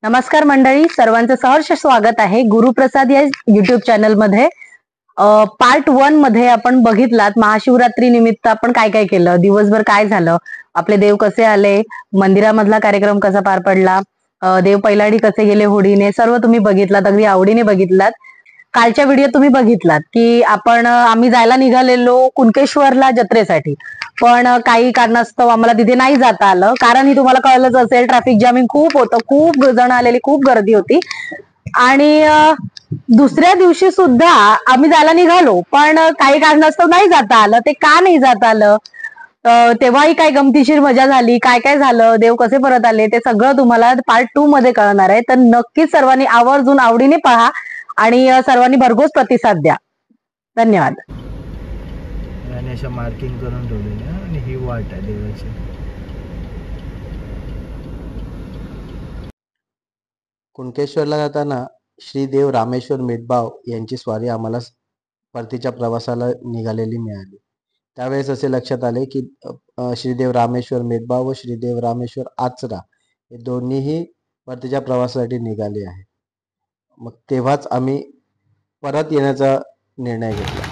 नमस्कार मंडळी, सर्वांचं सहर्ष स्वागत आहे गुरुप्रसाद या युट्यूब चॅनल मध्ये। पार्ट 1 मध्ये आपण बघितलात महाशिवरात्री निमित्त आपण काय काय केलं, दिवसभर काय झालं, आपले देव कसे आले, मंदिरामधला कार्यक्रम कसा पार पडला, देव पैलाडी कसे गेले होडीने, सर्व तुम्ही बघितलात, अगदी आवडीने बघितलात। कालच्या व्हिडिओ तुम्ही बघितलात की आम्ही जायला निघालेलो कुणकेश्वरला जत्रेसाठी, पण काही कारणास्तव आम्हाला तिथे नाही जाता आलं। कारण ही तुम्हाला कळलंच असेल, ट्रॅफिक जॅमिंग खूप होतं, खूप जण आलेली, खूप गर्दी होती। आणि दुसऱ्या दिवशी सुद्धा आम्ही जायला निघालो, पण काही कारणास्तव नाही जाता आलं। ते का नाही जाता आलं, तेव्हाही काय गमतीशीर मजा झाली, काय काय झालं, देव कसे परत आले, ते सगळं तुम्हाला पार्ट 2 मध्ये कळणार आहे। तर नक्कीच सर्वांनी आवर्जून आवडीने पहा आणि सर्वांनी भरघोस प्रतिसाद द्या। धन्यवाद। आणि अशा मार्किंग करून ठेवलेली आणि ही वाट आहे देवाची। कुणकेश्वरला जाताना श्री देव रामेश्वर मेटबाव यांची स्वारी आम्हाला परतीच्या प्रवासाला निघालेली मिळाली। त्यावेळेस असे लक्षात आले की श्रीदेव रामेश्वर मेटबाव व श्रीदेव रामेश्वर आचरा हे दोन्हीही परतीच्या प्रवासासाठी निघाले आहेत। मग तेव्हाच आम्ही परत येण्याचा निर्णय घेतला।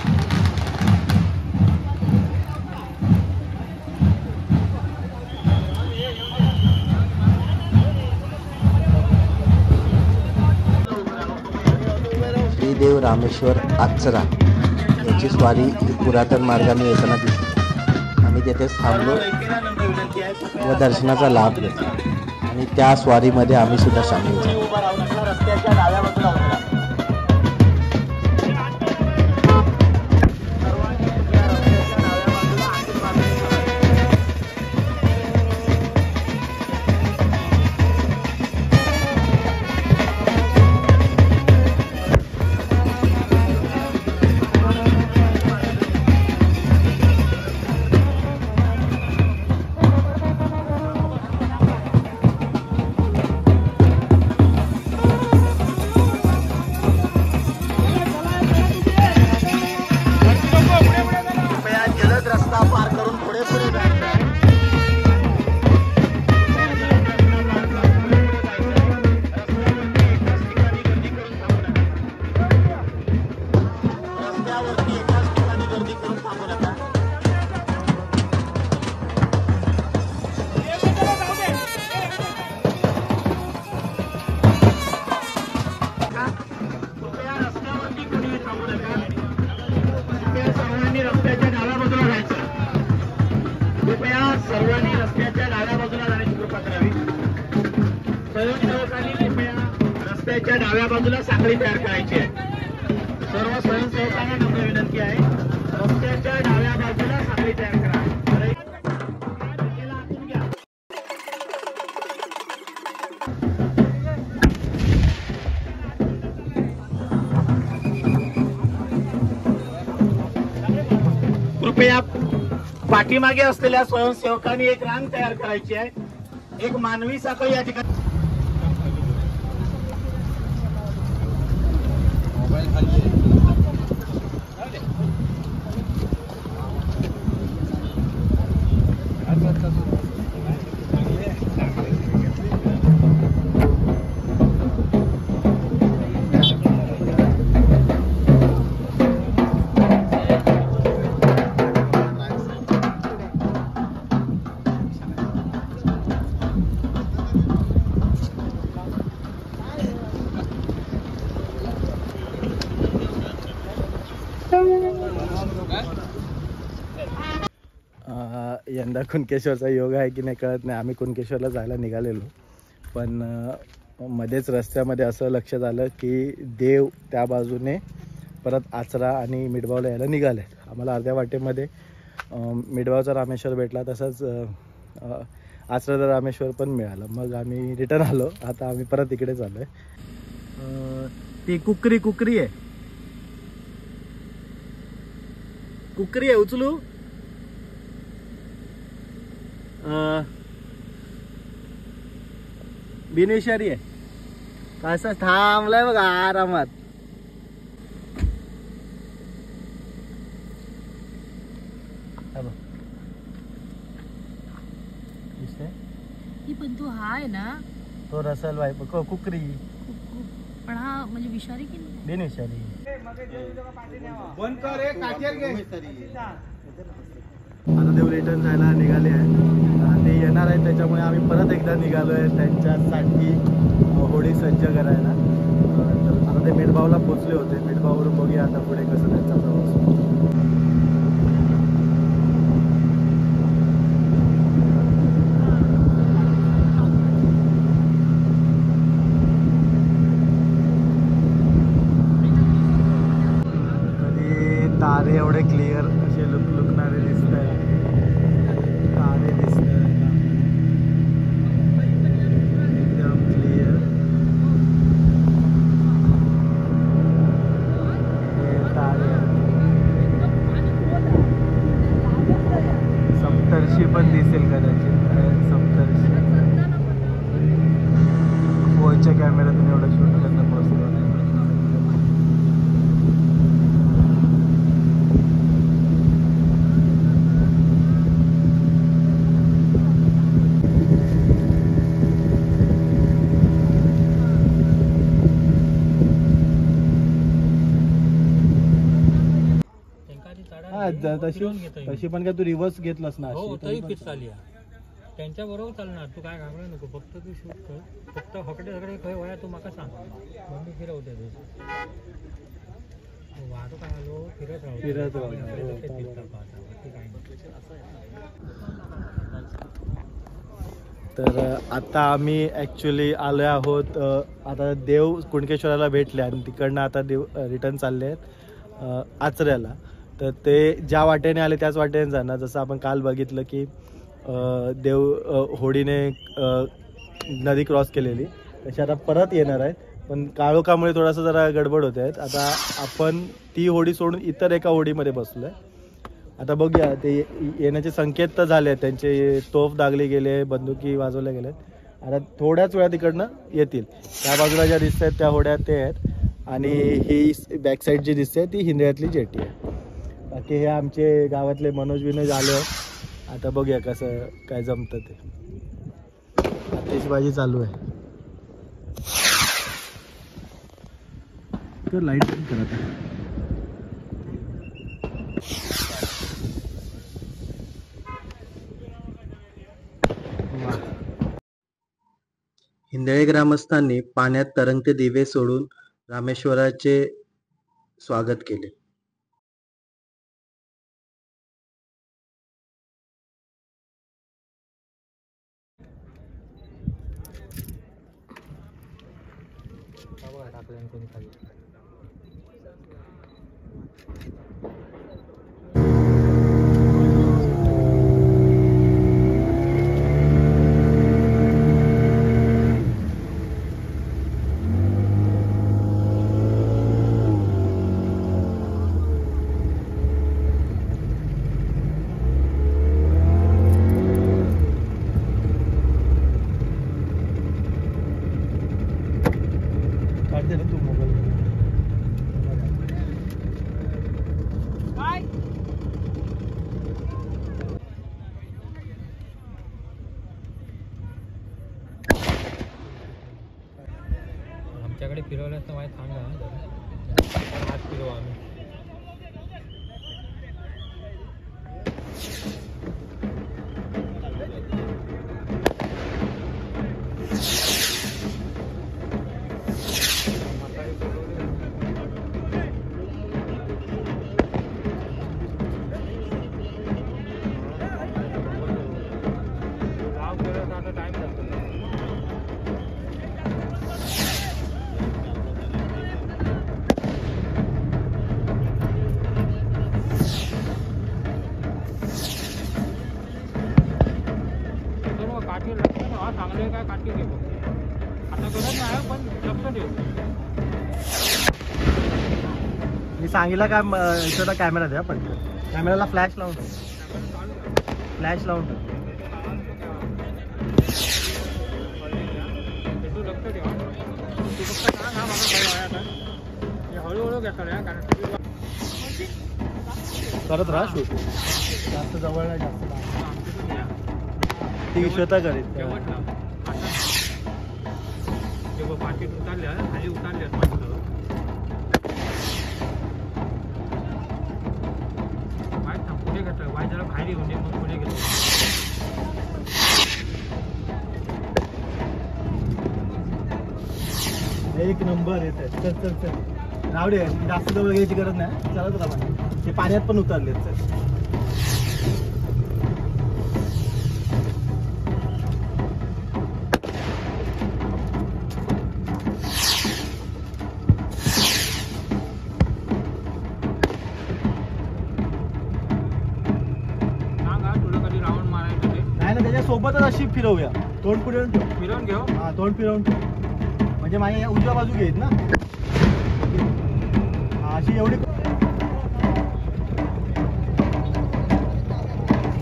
श्रीदेव रामेश्वर आचरा याची स्वारी ही पुरातन मार्गाने येताना दिसली। आम्ही तेथेच थांबलो व दर्शनाचा लाभ घेतला आणि त्या स्वारीमध्ये आम्ही सुद्धा सामील झालो। सर्वांनी रस्त्याच्या डाव्या बाजूला जाण्याची कृपा करावी। स्वयंसेवकांनी कृपया रस्त्याच्या डाव्या बाजूला साखळी तयार करायची आहे। सर्व स्वयंसेवकांना नम्र विनंती आहे, रस्त्याच्या डाव्या बाजूला साखळी तयार करा। कृपया पाठीमागे असलेल्या स्वयंसेवकांनी एक रांग तयार करायची आहे। एक मानवी साखळी या ठिकाणी यंदा कुणकेश्वरचा योग आहे की नाही कळत नाही। आम्ही कुणकेश्वरला जायला निघालेलो, पण मध्येच रस्त्यामध्ये असं लक्षात आलं की देव त्या बाजूने परत आचरा आणि मिठबावला यायला निघाले। आम्हाला अर्ध्या वाटेमध्ये मिठबावचा रामेश्वर भेटला, तसंच आचराचा रामेश्वर पण मिळालं। मग आम्ही रिटर्न आलो। आता आम्ही परत इकडे चाललोय। ती कुकरी आहे, उचलू बिनविषारी आहे, असं थांबलाय बघा आरामात। पण तू हा आहे ना तो रसल वाय कुकरी पण हा म्हणजे विषारी की नाही? बिनविषारी. आता देव रिटर्न जायला निघाले आहे. ते येणार आहेत त्याच्यामुळे आम्ही परत एकदा निघालो आहे त्यांच्यासाठी होडी सज्ज करायला. तर आता ते मेडगावला पोचले होते. मेडगाववरून बघूया आता पुढे कसं त्यांचा प्रवास होतो. तारे एवढे क्लिअर असे लुकणारे दिसत आहेत. तारे दिसत आहेत एकदम क्लिअर. तारे सप्तर्षी पण दिसेल कदाचित. सप्तर्षी फोनच्या कॅमेऱ्यातून एवढं शूट करणं पॉसिबल आहे. तशी पण काय तू रिव्हर्स घेतलास ना? हो तरी फिट चालली त्यांच्या बरोबर चालणार. तू काय घाबरू नको. फक्त तू शूट कर. फक्त हकडे सगळे खय वया तू माका सांग. मग मी फिरवते वाटू काय आलो फिरत राहू. तर आता आम्ही ॲक्च्युली आलो आहोत. आता देव कुणकेश्वराला भेटले आणि तिकडनं आता देव रिटर्न चालले आहेत आचऱ्याला. तर ते ज्या वाटेने आले त्याच वाटेने जाणार. जसं आपण काल बघितलं की देव होडीने नदी क्रॉस केलेली तशी आता परत येणार आहेत. पण काळोखामुळे थोडासा जरा गडबड होते आहेत. आता आपण ती होडी सोडून इतर एका होडीमध्ये बसलो आहे. आता बघूया ते येण्याचे संकेत तर झाले आहेत. त्यांचे तोफ दागले गेले, बंदुकी वाजवल्या गेल्यात. आता थोड्याच वेळात तिकडनं येतील. त्या बाजूला ज्या दिसत आहेत त्या होड्या ते आहेत आणि ही बॅक साईड जी दिसते ती हिंद्र्यातली जेटी आहे. बाकी हे आमचे गावातले मनोज विनोज आले. आता बघूया कसं काय जमतं ते. आतिषबाजी चालू आहे. तर लाईट बंद करत आहे. हिंदळे ग्रामस्थांनी पाण्यात तरंगते दिवे सोडून रामेश्वराचे स्वागत केले. कोणी खाली आमच्याकडे फिरवल्यास तर माहिती सांगा. हात फिरवू आम्ही. मी सांगितलं का छोटा कॅमेरा द्या पण कॅमेराला फ्लॅश लावून हळूहळू घेतो करत राहा शूट. जास्त जवळ नाही, जास्त ती स्वतः करेल. नको पाठीत उतारल्या खाली उतारल्यात माणसं वाय थांब पुढे घेतलं वाय जरा बाहेर येऊन दे मग पुढे घेतो एक नंबर येत आहे. चल चल चल राहू दे जास्त जवळ घ्यायची गरज नाही चालत राहा ते पाण्यात पण उतरले चल सांगा तुला कधी राऊंड मारायचं ते नाही ना त्याच्यासोबतच अशी फिरवूया तोंड फिरवून ठेव फिरवून घेऊ हा तोंड फिरवून ठेव म्हणजे माझ्या या उजव्या बाजू घेत ना हा, अशी एवढी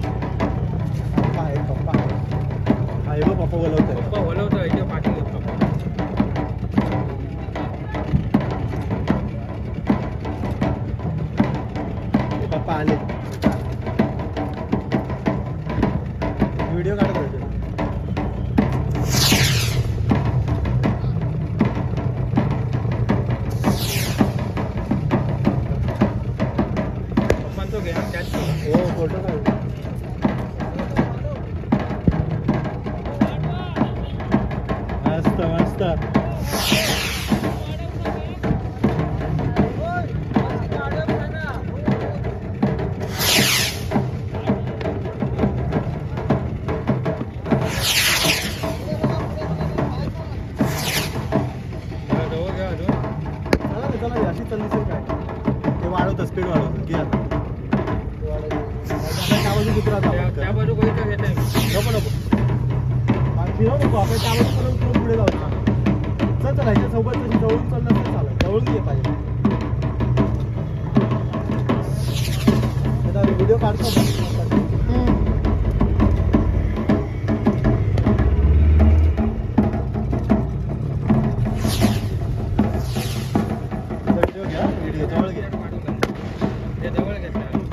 पप्पा आहे पप्पा हा हे बघ पप्पा बोलवत आहे पप्पा बोलवतो याच्या पाठी घेतो पप्पा आले व्हिडिओ काढत होते पप्पांचं घ्या त्यात हो फोटो काढ मस्त मस्त जवळ घ्या अजून चला ना चला अशी चालली सर काय ते वाढवतं स्पीड वाढवतं घ्या त्या बाजू कुत्रा त्या बाजू बघितलं घेत आहे नको नको फिरव नको आपण त्या बाजू पुढे पुढे जाऊ चल चला ह्याच्यासोबत जवळून चाललं तर चालेल जवळून घे पाहिजे व्हिडिओ काढतो व्हिडिओ जवळ घे ते जवळ घेतलं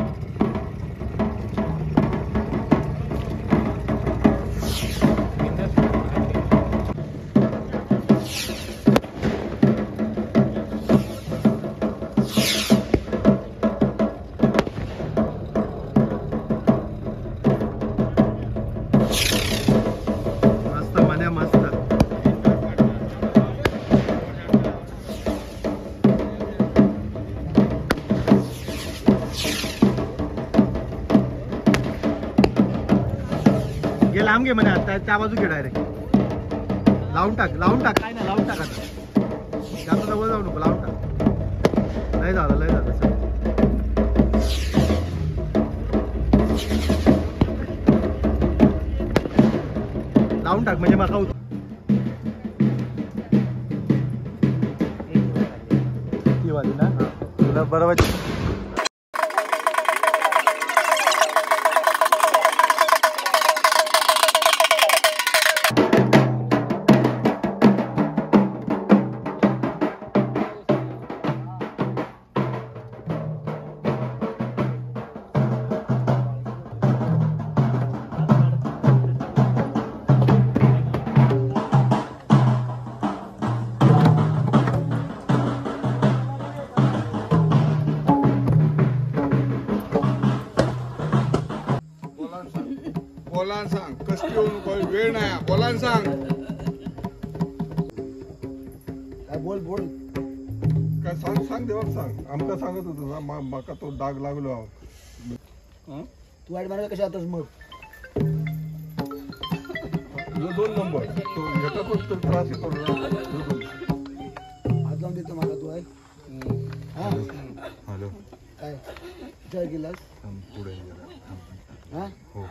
मस्त मन्या मस्त घे लांब घे म्हणे आता त्या बाजू घे डायरेक्ट लावून टाक काय नाही लावून टाक आता जास्त जवळ जाऊ नको लावून टाक लय झालं सर लावून टाक म्हणजे मका ती वाली ना तुला बरोबर बोलान सांग कष्ट येऊ नको वेळ नाही बोलान सांग काय बोल काय सांग देवा सांग आमका सांगत होतो ना माका तो डाग लागलो आहोत तू वाईट मार्ग कशा आताच मग जो 2 नंबर तो एका फक्त त्रास येतो हात लावून देतो मला तू आहे हॅलो काय विचार केलास पुढे हा हो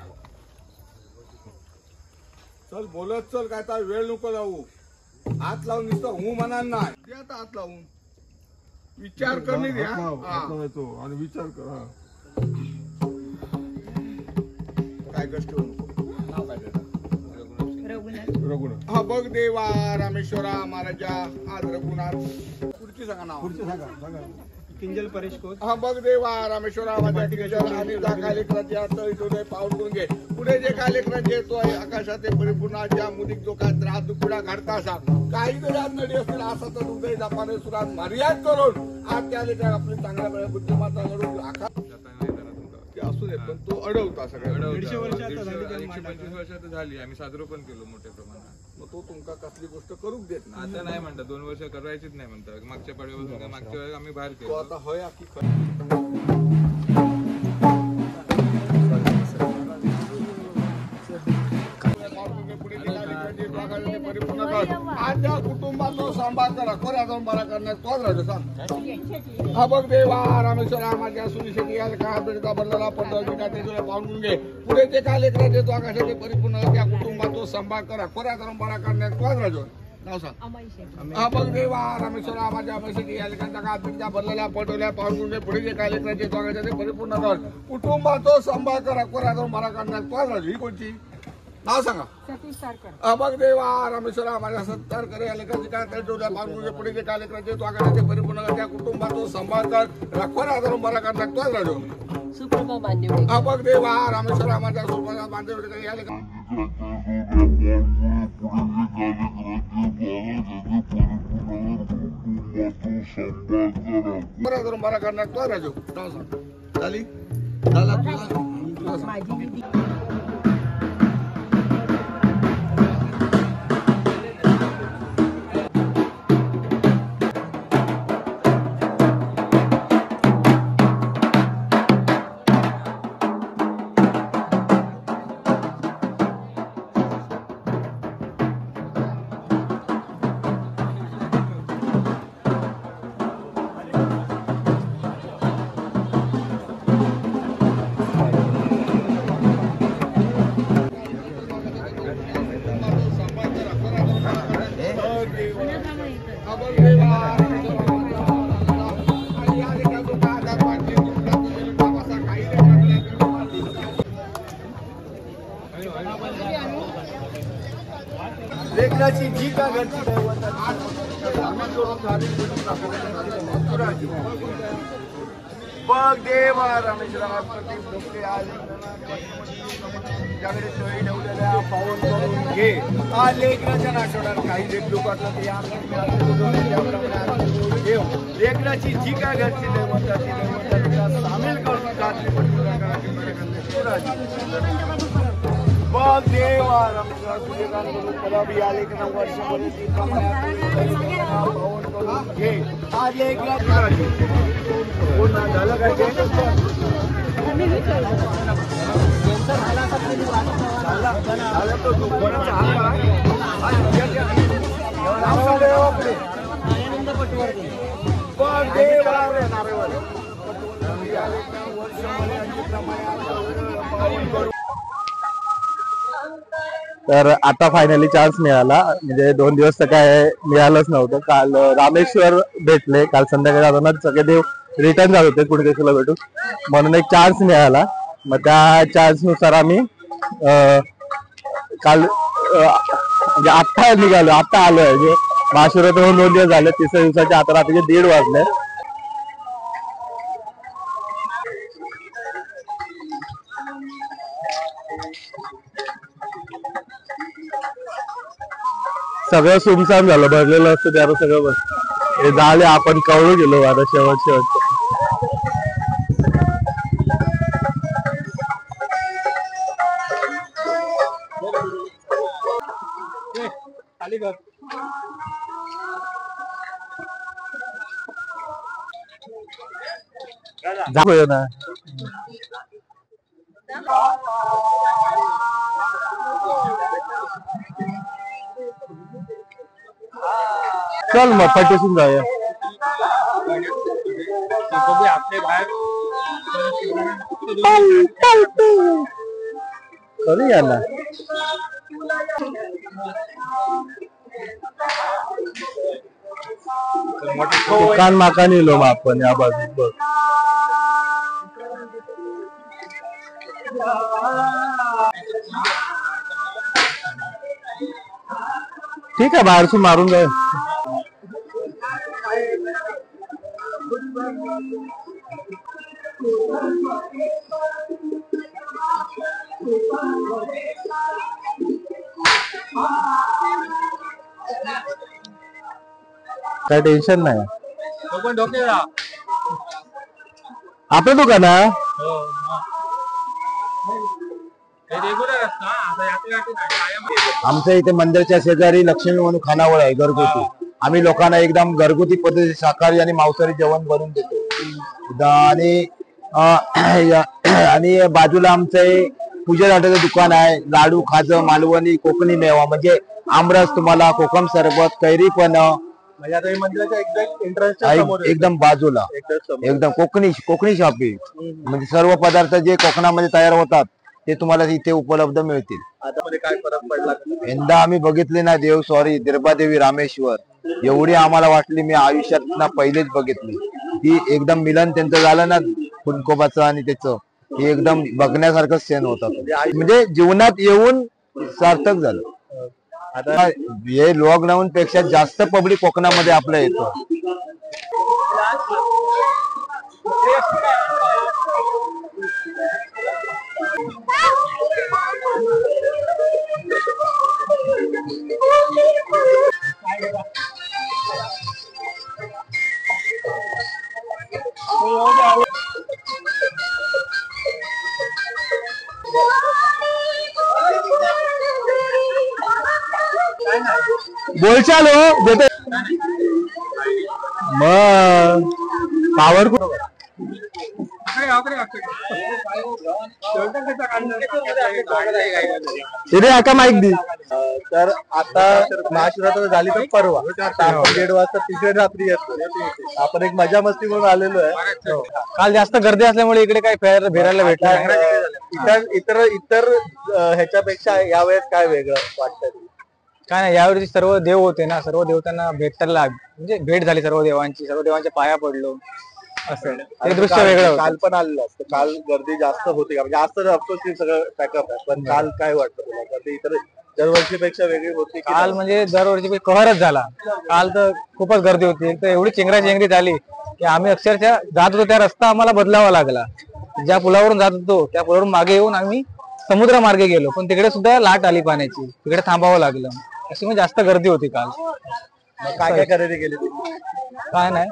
चल बोलत चल काय तर वेळ नको जाऊ हात लावून नुसतं हू म्हणणार नाही ते आता हात लावून विचार करणे द्या आणि विचार कर काय कष्ट होऊ नको रघुनाथ हा बघ देवा रामेश्वरा महाराजा आज रघुनाथ पुढची सांगा नाव पुढचे सांगा किंजल परेश खोत. हा बघ देवा रामेश्वरा माझ्या किंजल आणि त्या काय लेकराचे हात इथून पाऊल करून घे. पुढे जे काय लेकराचे तो आहे आकाशात ते परिपूर्ण ज्या मुदिक जो काय त्रास दुखुडा घडता असा काही जरी आज नडी असतील असा तर उदय जपाने सुरात मर्याद करून आज त्या लेकरा आपली चांगल्या वेळा बुद्धिमत्ता घडून आखा ते असू दे पण तो अडवता सगळ्या 150 वर्ष आता झाली त्याला 125 वर्षात झाली. आम्ही साजरो पण केलो मोठ्या प्रमाणात. मग तो तुमका कसली गोष्ट करूच देत नाही. आता नाही म्हणतात 2 वर्ष करायचीच नाही म्हणतात. मागच्या पाडव्यापासून का मागच्या वेळेस आम्ही बाहेर तो केलो. आता होय की खरं आज त्या कुटुंबाचा सांभाळ करा कोऱ्या जाऊन बरा करण्यात तोच राहतो सांग. हा बघ देवा रामेश्वरा माझ्या सुनिश्चित या का बेटा बदलला पडतो का ते तुला पाहून घे. पुढे ते काय लेकरं देतो आकाशाचे परिपूर्ण त्या कुटुंबाचा सांभाळ करा कोऱ्या जाऊन बरा करण्यात तोच राहतो. नाव सांग. हा बघ देवा रामेश्वरा माझ्या मैसेटी या लेखांचा का बिंदा बदलल्या पटवल्या पाहून घे. पुढे जे काय लेकरं देतो आकाशाचे परिपूर्ण कर कुटुंबाचा सांभाळ करा कोऱ्या जाऊन बरा करण्यात तोच राहतो. ही कोणची नाव सांगा. बघ देवा रामेश्वरा माझ्या सत्कार करे या लेखाची काय ठेवल्या पाहून पुढे जे काय लेकरं देतो आकाशाचे परिपूर्ण त्या कुटुंबाचा सांभाळ कर रखवारा जाऊन बरा करण्यात तोच राहतो. बघ देवा रामेश्वरा माझ्या सुप्रभा बांधव या लेखा बरं बरा करण्यात तो राजू झाली झाला तुला लेकराची जी का घरची बघ देवा रामेश्वरा प्रति आली ज्याकडे सोयी ठेवलेल्या पाऊल करून घे. हा लेकराच्या नाटवड्यात काही लेख लोकांना ते लेकराची जी काय घरची दैवताची सामील करून बघ देवा रामेश्वरा सूर्यकांत भी आले की 9 वर्षापर्यंत पाऊल करून घे. हा लेकराची पूर्ण झालं काय तर आता फायनली चान्स मिळाला. म्हणजे 2 दिवस तर काय मिळालंच नव्हतं. काल रामेश्वर भेटले. काल संध्याकाळी जाताना सगळे देव रिटर्न जात होते कुणकेश्वरला भेटून म्हणून एक चान्स मिळाला. मग त्या चान्स नुसार आम्ही काल म्हणजे आत्ता निघालो. आता आलोय म्हणजे महाशिवरात्री 2 दिवस झाले. 3ऱ्या दिवसाच्या आता रात्रीचे 1:30 वाजले. सगळं सुमसाम झालं. भरलेलं असतं त्याला सगळं बस हे झाले. आपण कळू गेलो आता शेवट ना. चल मग पटेसून जाऊया. करूया ना. दुकान माका नेलो मग आपण या बाजू बघ. ठीक आहे बाहेरसून मारून जाऊ. काय टेन्शन नाही. आपलं दुकान आहे. आमच्या इथे मंदिराच्या शेजारी लक्ष्मी म्हणून खानावळ आहे घरगुती. आम्ही लोकांना एकदम घरगुती पद्धती शाकाहारी आणि मांसाहारी जेवण बनवून देतो. आणि बाजूला आमचं पूजा लाटाचं दुकान आहे. लाडू, खाजं, मालवणी, कोकणी मेवा म्हणजे आमरस, तुम्हाला कोकम सरबत, कैरी पण म्हणजे आता मंदिराच्या एकदम बाजूला एकदम कोकणी शॉपिंग म्हणजे सर्व पदार्थ जे कोकणामध्ये तयार होतात ते तुम्हाला इथे उपलब्ध मिळतील. आता काय फरक पडला? यंदा आम्ही बघितले ना देव सॉरी दिरबादेवी रामेश्वर, एवढी आम्हाला वाटली, मी आयुष्यात ना पहिलेच बघितली. ती एकदम मिलन त्यांचं झालं ना कुणकोबाचं आणि त्याचं, हे एकदम बघण्यासारखं क्षण होता. म्हणजे जीवनात येऊन सार्थक झालं. आता हे लॉकडाऊन पेक्षा जास्त पब्लिक कोकणामध्ये आपलं येतो. बोलचाल हो देते मग पावर तिथे आका माईक दी. तर आता महाशिवरात्र झाली तर परवा 1:30 वाजता तिसऱ्या रात्री येतो. आपण एक मजा मस्ती म्हणून आलेलो आहे. काल जास्त गर्दी असल्यामुळे इकडे काही फिरायला भेटलं. इतर ह्याच्यापेक्षा यावेळेस काय वेगळं वाटतं? काय नाही, यावेळी सर्व देव होते ना, सर्व देवतांना भेटायला म्हणजे भेट झाली सर्व देवांच्या पाया पडलो. असं ते दृश्य वेगळं होतं. काल पण आलेलं असतं. काल गर्दी जास्त होती का? म्हणजे जास्त ऑफकोर्स सगळं पॅकअप आहे, पण काल काय वाटतं तुला? गर्दी इतर दरवर्षीपेक्षा वेगळी होती? काल म्हणजे दरवर्षी कहरच झाला. काल तर खूपच गर्दी होती. एक तर एवढी चेंगराचेंगरी झाली की आम्ही अक्षरशः जात होतो त्या रस्ता आम्हाला बदलावा लागला. ज्या पुलावरून जात होतो त्या पुलावरून मागे येऊन आम्ही समुद्र मार्गे गेलो, पण तिकडे सुद्धा लाट आली पाण्याची, तिकडे थांबावं लागलं. अशी म्हणजे जास्त गर्दी होती काल. काय काय खरेदी केली तुम्ही? काय नाही,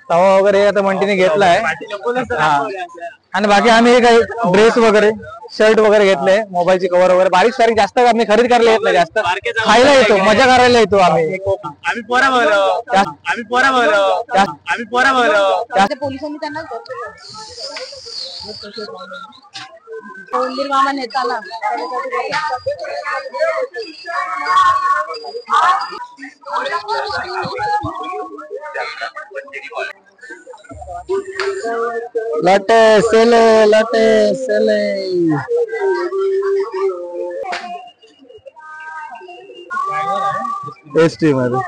तवा वगैरे आता मंटीने घेतलाय. आणि बाकी आम्ही काही ड्रेस वगैरे, शर्ट वगैरे घेतले, मोबाईलची कव्हर वगैरे बारीक सारीक जास्त आम्ही खरेदी करायला येत नाही. जास्त खायला येतो, मजा करायला येतो आम्ही. पोलिसांनी त्यांना मामा नेताना लाटे सेले एसटी मध्ये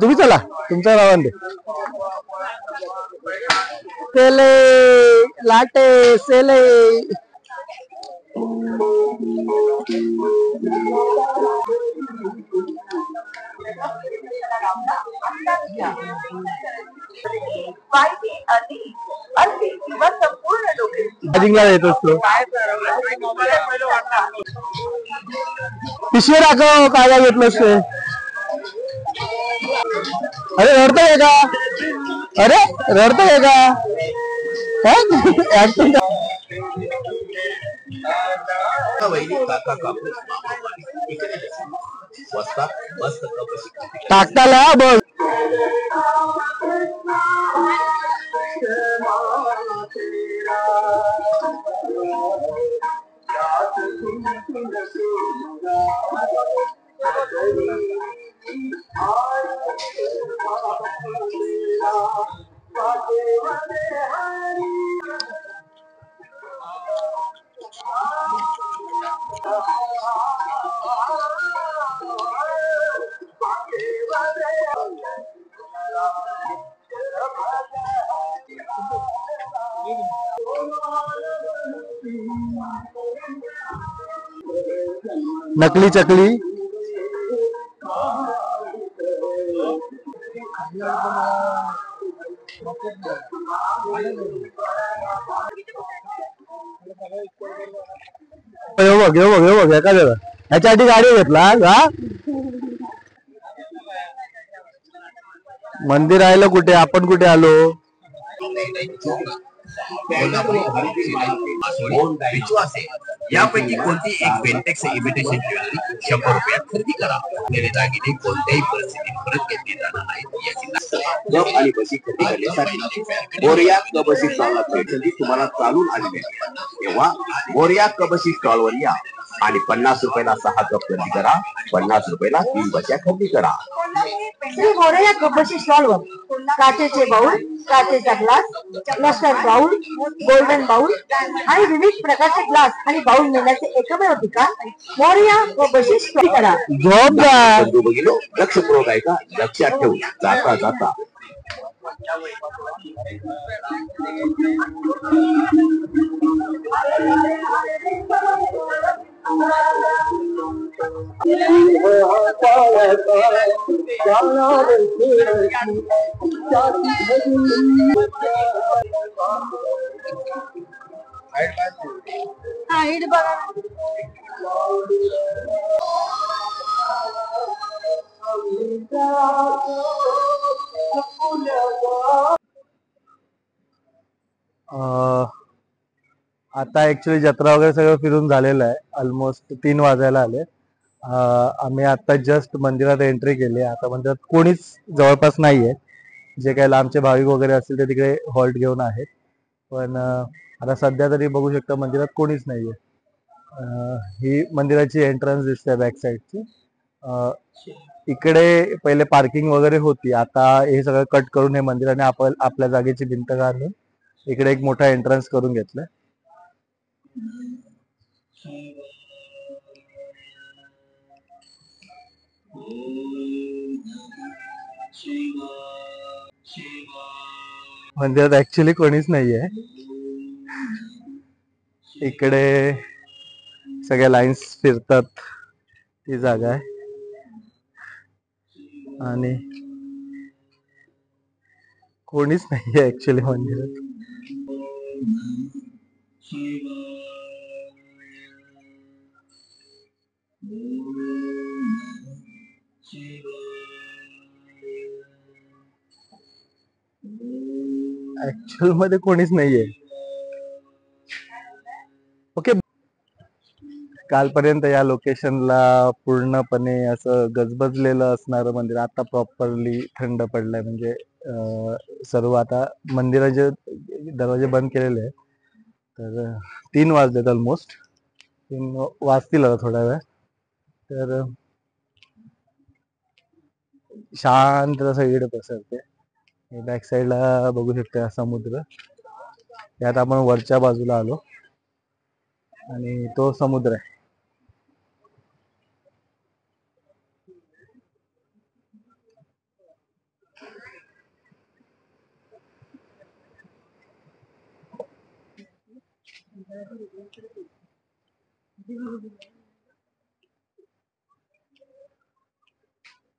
तुम्ही चला तुमच्या नावाने. सेले लाटे सेले जिंकला येत असतो. पिशवी राखव काय घेतलं असते. अरे रडतोय का? अरे रडतोय का? टाकताला बघ. नकली चकली बाप्पा येऊ बघ एखाद्या ह्याच्यासाठी गाडी घेतला का? मंदिर राहिलं कुठे, आपण कुठे आलो? यापैकी कोणती एक बेंटेक्स इमिटेशन ज्वेलरी 100 रुपयात खरेदी करा. आपले दागिने कोणत्याही परिस्थितीत परत घेतले जाणार नाहीत याची गप आणि बशी खरेदी करण्यासाठी मोरया कबशी स्टॉलला भेट दिली. तुम्हाला चालून आली आहे तेव्हा मोरया कबशी स्टॉलवर या आणि 50 रुपयाला 6 कप खरेदी करा, 50 रुपयाला 3 बशा खरेदी करा. श्री मोरया कबशी स्टॉलवर काचेचे बाउल, काचेचा glass, plastic bowl, golden bowl आणि विविध प्रकारचे ग्लास आणि बाउल मिळण्याचे एकमेव ठिकाण मोरया कबशी स्टॉल. करा बंधू भगिनी, लक्षपूर्वक ऐका, लक्षात ठेवू. जाता जाता हाईट बघा. आता ऍक्च्युली जत्रा वगैरे सगळं फिरून झालेलं आहे. ऑलमोस्ट 3 वाजायला आले. आम्ही आता जस्ट मंदिरात एंट्री केली. आता मंदिरात कोणीच जवळपास नाहीये. जे काही लांबचे भाविक वगैरे असतील ते तिकडे हॉल्ट घेऊन आहेत. पण आता सध्या तरी बघू शकता मंदिरात कोणीच नाहीये. ही मंदिराची एंट्रन्स दिसते बॅक साईडची. इकडे पहिले पार्किंग वगैरे होती. आता हे सगळं कट करून हे मंदिराने आपल्या जागेची भिंत घालून इकडे एक मोठा एंट्रन्स करून घेतलाय. मंदिरात ऍक्च्युली कोणीच नाहीये. इकडे सगळ्या लाईन्स फिरतात ती जागा आहे. आणि कोणीच नाहीये ऍक्च्युली मंदिरात. ऍक्च्युअल मध्ये कोणीच नाहीये. ओके, कालपर्यंत या लोकेशनला पूर्णपणे असं गजबजलेलं असणारं मंदिर आता प्रॉपरली थंड पडलंय. म्हणजे सर्व आता मंदिराचे दरवाजे बंद केलेले आहेत. तर 3 वाजलेत, ऑलमोस्ट 3 वाजतील आता थोड्या वेळ. तर शांत असं इकडे पसरते. बॅक साईडला बघू शकता समुद्र. यात आपण वरच्या बाजूला आलो आणि तो समुद्र आहे.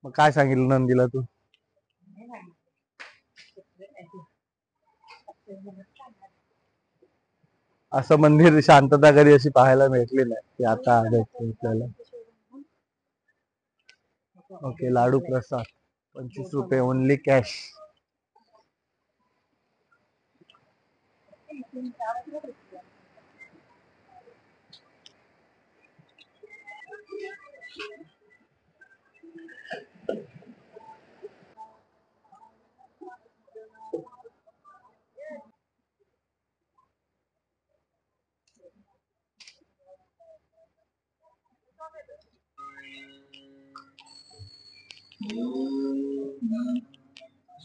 मग काय सांगितलं नंदीला तू? असं मंदिर शांतता कधी अशी पाहायला भेटली नाही की आता आपल्याला. ओके, लाडू प्रसाद 25 रुपये ओनली कॅश.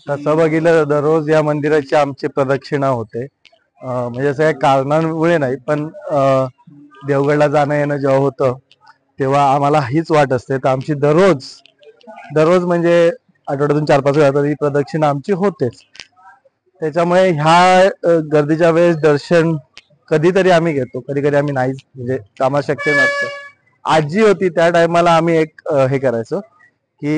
तसं बघितलं दररोज या मंदिराची आमची प्रदक्षिणा होते. म्हणजे असं काही कारणांमुळे नाही, पण देवगडला जाणं येणं जेव्हा होतं तेव्हा आम्हाला हीच वाट असते. तर आमची दररोज म्हणजे आठवड्यातून 4-5 वेळा तरी प्रदक्षिणा आमची होतेच. त्याच्यामुळे ह्या गर्दीच्या वेळेस दर्शन कधीतरी आम्ही घेतो, कधी कधी आम्ही नाहीच, म्हणजे आम्हाला शक्य नसतं. आजी होती त्या टायमाला आम्ही एक हे करायचो की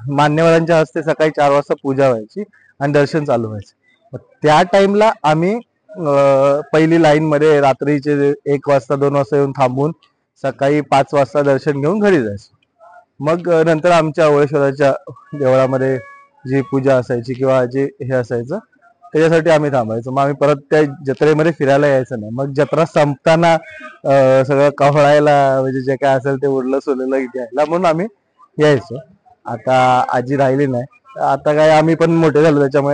मान्यवरांच्या हस्ते सकाळी 4 वाजता पूजा व्हायची आणि दर्शन चालू व्हायचं. त्या टाइमला आम्ही पहिली लाईन मध्ये रात्रीचे 1 वाजता 2 वाजता येऊन थांबून सकाळी 5 वाजता दर्शन घेऊन घरी जायचो. मग नंतर आमच्या ओळेश्वराच्या देवळामध्ये जी पूजा असायची किंवा जे हे असायचं त्याच्यासाठी आम्ही थांबायचो. मग आम्ही परत त्या जत्रेमध्ये फिरायला यायचं नाही. मग जत्रा संपताना सगळं कवळायला म्हणजे जे काय असेल ते उरलं सोललं घ्यायला म्हणून आम्ही यायचो. आता आजी राहिली नाही, आता काय आम्ही पण मोठे झालो त्याच्यामुळे